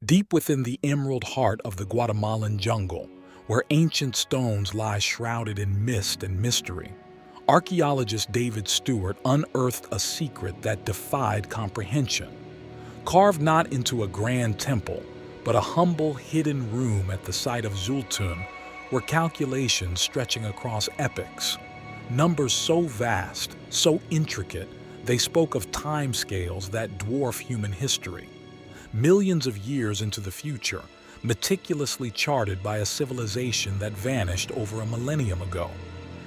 Deep within the emerald heart of the Guatemalan jungle, where ancient stones lie shrouded in mist and mystery, archaeologist David Stuart unearthed a secret that defied comprehension. Carved not into a grand temple, but a humble hidden room at the site of Xultun were calculations stretching across epochs. Numbers so vast, so intricate, they spoke of timescales that dwarf human history. Millions of years into the future, meticulously charted by a civilization that vanished over a millennium ago.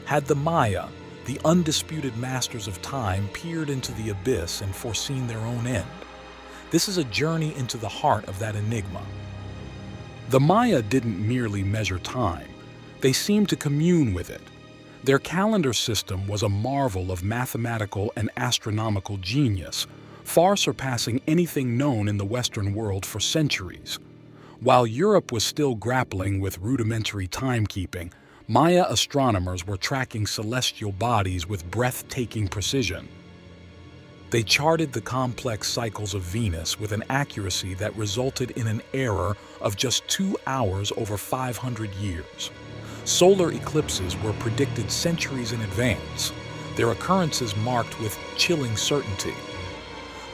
Had the Maya, the undisputed masters of time, peered into the abyss and foreseen their own end? This is a journey into the heart of that enigma. The Maya didn't merely measure time, they seemed to commune with it. Their calendar system was a marvel of mathematical and astronomical genius, far surpassing anything known in the Western world for centuries. While Europe was still grappling with rudimentary timekeeping, Maya astronomers were tracking celestial bodies with breathtaking precision. They charted the complex cycles of Venus with an accuracy that resulted in an error of just 2 hours over 500 years. Solar eclipses were predicted centuries in advance, their occurrences marked with chilling certainty.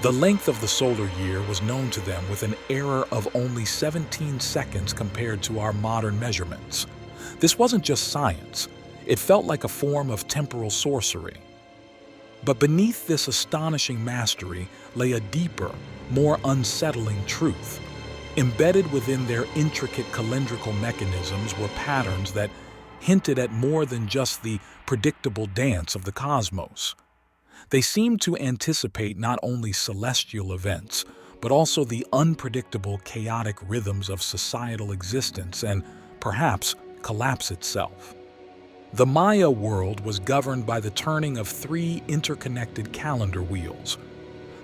The length of the solar year was known to them with an error of only 17 seconds compared to our modern measurements. This wasn't just science, it felt like a form of temporal sorcery. But beneath this astonishing mastery lay a deeper, more unsettling truth. Embedded within their intricate calendrical mechanisms were patterns that hinted at more than just the predictable dance of the cosmos. They seemed to anticipate not only celestial events, but also the unpredictable, chaotic rhythms of societal existence and, perhaps, collapse itself. The Maya world was governed by the turning of 3 interconnected calendar wheels.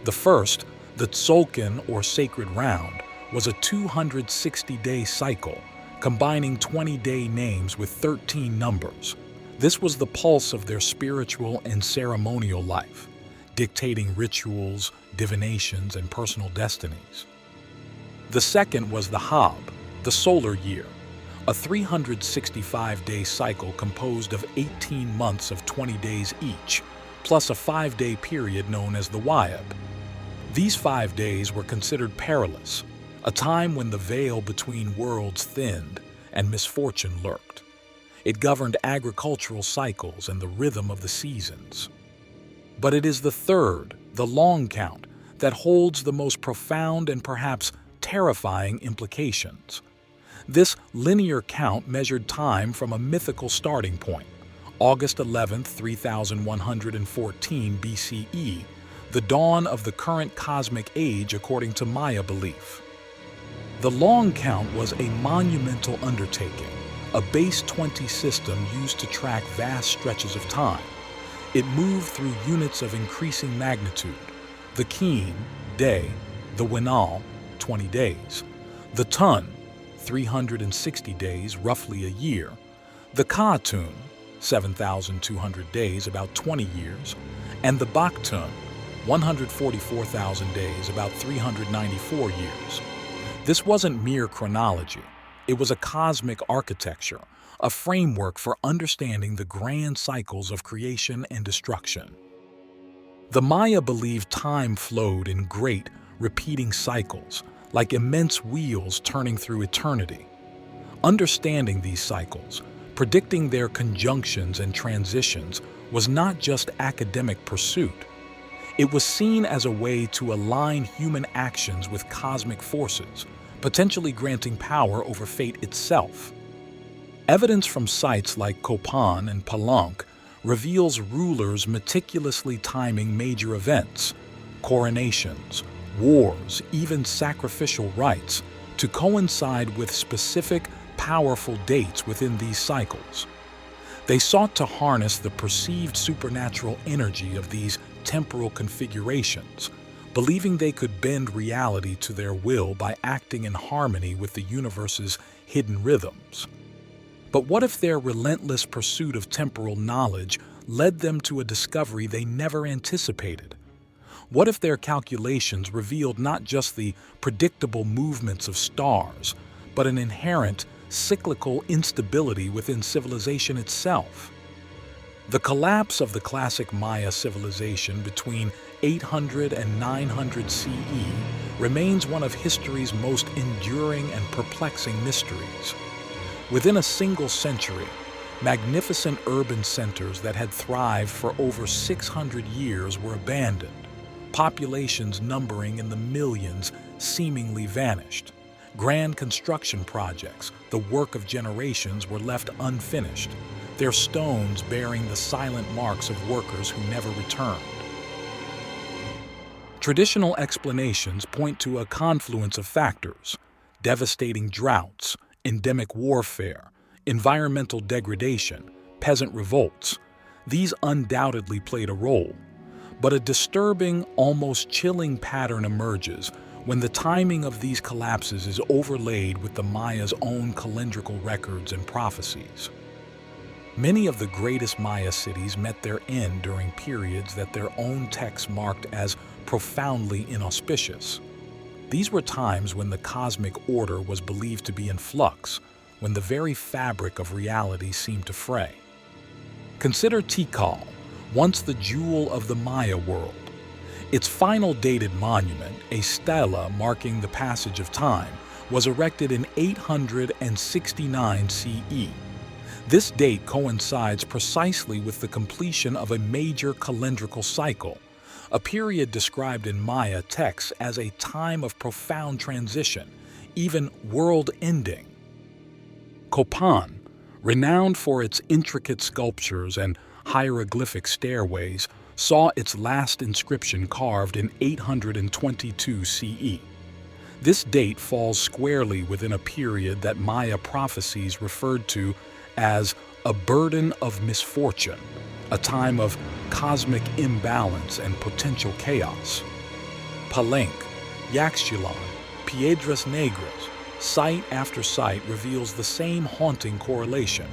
The first, the Xultun or sacred round, was a 260-day cycle, combining 20-day names with 13 numbers. This was the pulse of their spiritual and ceremonial life, dictating rituals, divinations, and personal destinies. The second was the Hab, the solar year, a 365-day cycle composed of 18 months of 20 days each, plus a 5-day period known as the Wayab. These 5 days were considered perilous, a time when the veil between worlds thinned and misfortune lurked. It governed agricultural cycles and the rhythm of the seasons. But it is the third, the long count, that holds the most profound and perhaps terrifying implications. This linear count measured time from a mythical starting point, August 11, 3114 BCE, the dawn of the current cosmic age according to Maya belief. The long count was a monumental undertaking, a base 20 system used to track vast stretches of time. It moved through units of increasing magnitude: the keen, day; the winal, 20 days; the tun, 360 days, roughly a year; the katun, 7,200 days, about 20 years; and the baktun, 144,000 days, about 394 years. This wasn't mere chronology. It was a cosmic architecture, a framework for understanding the grand cycles of creation and destruction. The Maya believed time flowed in great, repeating cycles, like immense wheels turning through eternity. Understanding these cycles, predicting their conjunctions and transitions, was not just academic pursuit. It was seen as a way to align human actions with cosmic forces, potentially granting power over fate itself. Evidence from sites like Copan and Palenque reveals rulers meticulously timing major events, coronations, wars, even sacrificial rites, to coincide with specific, powerful dates within these cycles. They sought to harness the perceived supernatural energy of these temporal configurations, believing they could bend reality to their will by acting in harmony with the universe's hidden rhythms. But what if their relentless pursuit of temporal knowledge led them to a discovery they never anticipated? What if their calculations revealed not just the predictable movements of stars, but an inherent cyclical instability within civilization itself? The collapse of the classic Maya civilization between 800 and 900 CE remains one of history's most enduring and perplexing mysteries. Within a single century, magnificent urban centers that had thrived for over 600 years were abandoned. Populations numbering in the millions seemingly vanished. Grand construction projects, the work of generations, were left unfinished, their stones bearing the silent marks of workers who never returned. Traditional explanations point to a confluence of factors: devastating droughts, endemic warfare, environmental degradation, peasant revolts. These undoubtedly played a role. But a disturbing, almost chilling pattern emerges when the timing of these collapses is overlaid with the Maya's own calendrical records and prophecies. Many of the greatest Maya cities met their end during periods that their own texts marked as profoundly inauspicious. These were times when the cosmic order was believed to be in flux, when the very fabric of reality seemed to fray. Consider Tikal, once the jewel of the Maya world. Its final dated monument, a stela marking the passage of time, was erected in 869 CE. This date coincides precisely with the completion of a major calendrical cycle, a period described in Maya texts as a time of profound transition, even world-ending. Copan, renowned for its intricate sculptures and hieroglyphic stairways, saw its last inscription carved in 822 CE. This date falls squarely within a period that Maya prophecies referred to as a burden of misfortune, a time of cosmic imbalance and potential chaos. Palenque, Yaxchilan, Piedras Negras, site after site reveals the same haunting correlation.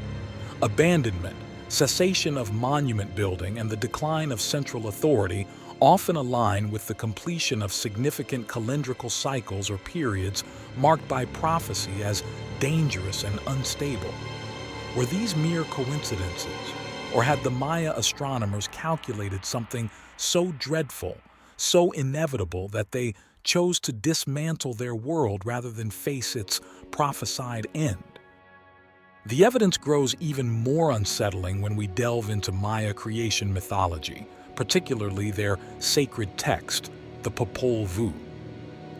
Abandonment, cessation of monument building, and the decline of central authority often align with the completion of significant calendrical cycles or periods marked by prophecy as dangerous and unstable. Were these mere coincidences, or had the Maya astronomers calculated something so dreadful, so inevitable, that they chose to dismantle their world rather than face its prophesied end? The evidence grows even more unsettling when we delve into Maya creation mythology, particularly their sacred text, the Popol Vuh.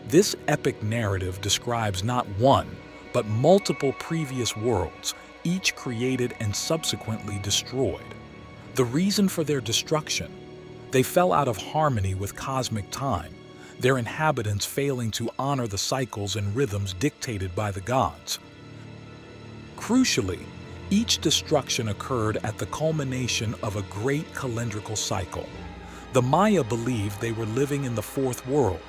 This epic narrative describes not one, but multiple previous worlds, each created and subsequently destroyed. The reason for their destruction: they fell out of harmony with cosmic time, their inhabitants failing to honor the cycles and rhythms dictated by the gods. Crucially, each destruction occurred at the culmination of a great calendrical cycle. The Maya believed they were living in the fourth world,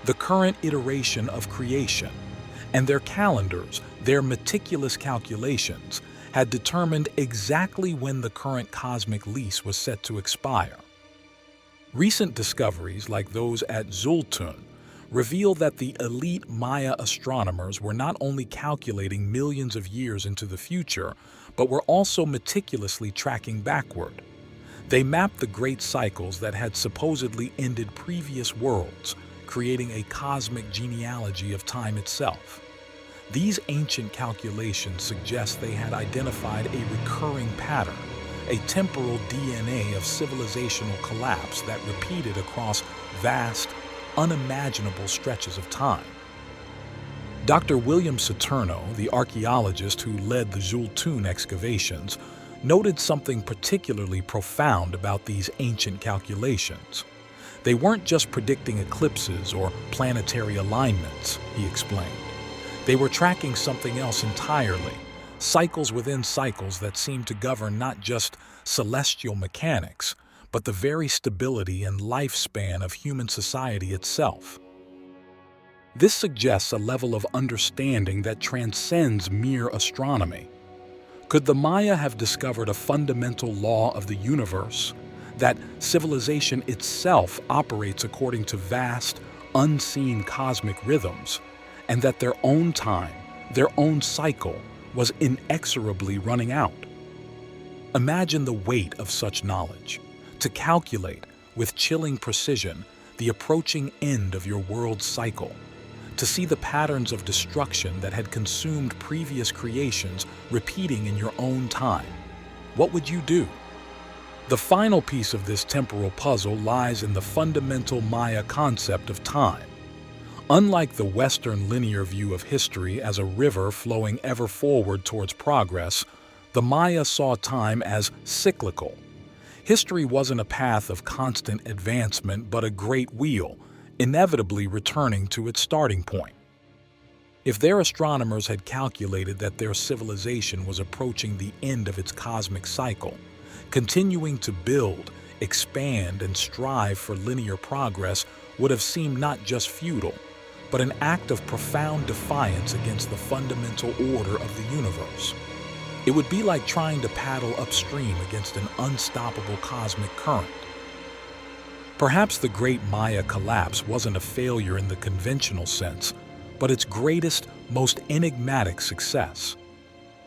the current iteration of creation, and their calendars, their meticulous calculations, had determined exactly when the current cosmic lease was set to expire. Recent discoveries, like those at Xultun, reveal that the elite Maya astronomers were not only calculating millions of years into the future, but were also meticulously tracking backward. They mapped the great cycles that had supposedly ended previous worlds, creating a cosmic genealogy of time itself. These ancient calculations suggest they had identified a recurring pattern, a temporal DNA of civilizational collapse that repeated across vast, unimaginable stretches of time. Dr. William Saturno, the archaeologist who led the Xultun excavations, noted something particularly profound about these ancient calculations. They weren't just predicting eclipses or planetary alignments, he explained. They were tracking something else entirely, cycles within cycles that seemed to govern not just celestial mechanics, but the very stability and lifespan of human society itself. This suggests a level of understanding that transcends mere astronomy. Could the Maya have discovered a fundamental law of the universe, that civilization itself operates according to vast, unseen cosmic rhythms, and that their own time, their own cycle, was inexorably running out. Imagine the weight of such knowledge, to calculate, with chilling precision, the approaching end of your world's cycle, to see the patterns of destruction that had consumed previous creations repeating in your own time. What would you do? The final piece of this temporal puzzle lies in the fundamental Maya concept of time. Unlike the Western linear view of history as a river flowing ever forward towards progress, the Maya saw time as cyclical. History wasn't a path of constant advancement, but a great wheel, inevitably returning to its starting point. If their astronomers had calculated that their civilization was approaching the end of its cosmic cycle, continuing to build, expand, and strive for linear progress would have seemed not just futile, but an act of profound defiance against the fundamental order of the universe. It would be like trying to paddle upstream against an unstoppable cosmic current. Perhaps the great Maya collapse wasn't a failure in the conventional sense, but its greatest, most enigmatic success.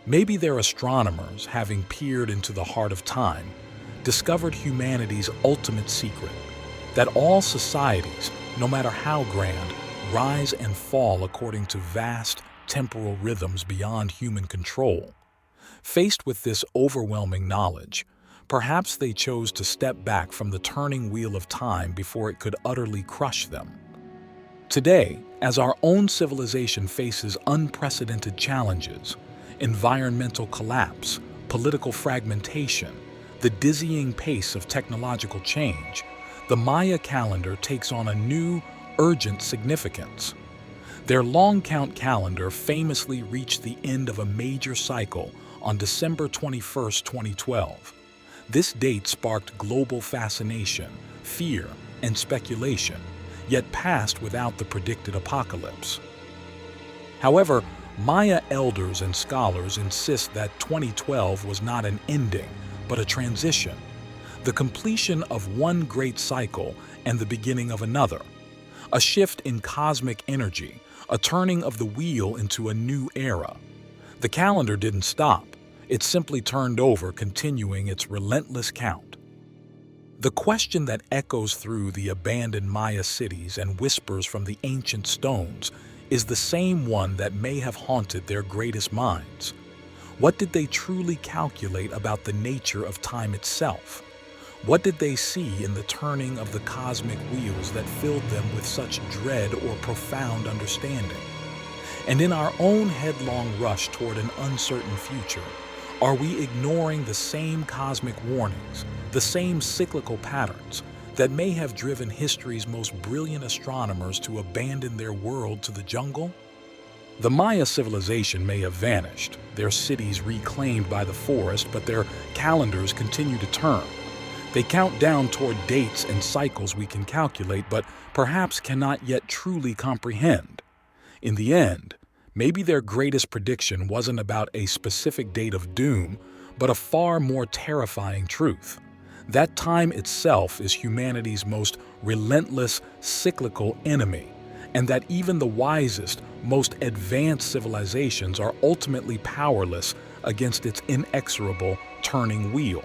Maybe their astronomers, having peered into the heart of time, discovered humanity's ultimate secret, that all societies, no matter how grand, rise and fall according to vast, temporal rhythms beyond human control. Faced with this overwhelming knowledge, perhaps they chose to step back from the turning wheel of time before it could utterly crush them. Today, as our own civilization faces unprecedented challenges, environmental collapse, political fragmentation, the dizzying pace of technological change, the Maya calendar takes on a new, urgent significance. Their long count calendar famously reached the end of a major cycle on December 21, 2012. This date sparked global fascination, fear, and speculation, yet passed without the predicted apocalypse. However, Maya elders and scholars insist that 2012 was not an ending, but a transition, the completion of one great cycle and the beginning of another, a shift in cosmic energy, a turning of the wheel into a new era. The calendar didn't stop. It simply turned over, continuing its relentless count. The question that echoes through the abandoned Maya cities and whispers from the ancient stones is the same one that may have haunted their greatest minds. What did they truly calculate about the nature of time itself? What did they see in the turning of the cosmic wheels that filled them with such dread or profound understanding? And in our own headlong rush toward an uncertain future, are we ignoring the same cosmic warnings, the same cyclical patterns that may have driven history's most brilliant astronomers to abandon their world to the jungle? The Maya civilization may have vanished, their cities reclaimed by the forest, but their calendars continue to turn. They count down toward dates and cycles we can calculate, but perhaps cannot yet truly comprehend. In the end, maybe their greatest prediction wasn't about a specific date of doom, but a far more terrifying truth. That time itself is humanity's most relentless, cyclical enemy, and that even the wisest, most advanced civilizations are ultimately powerless against its inexorable turning wheel.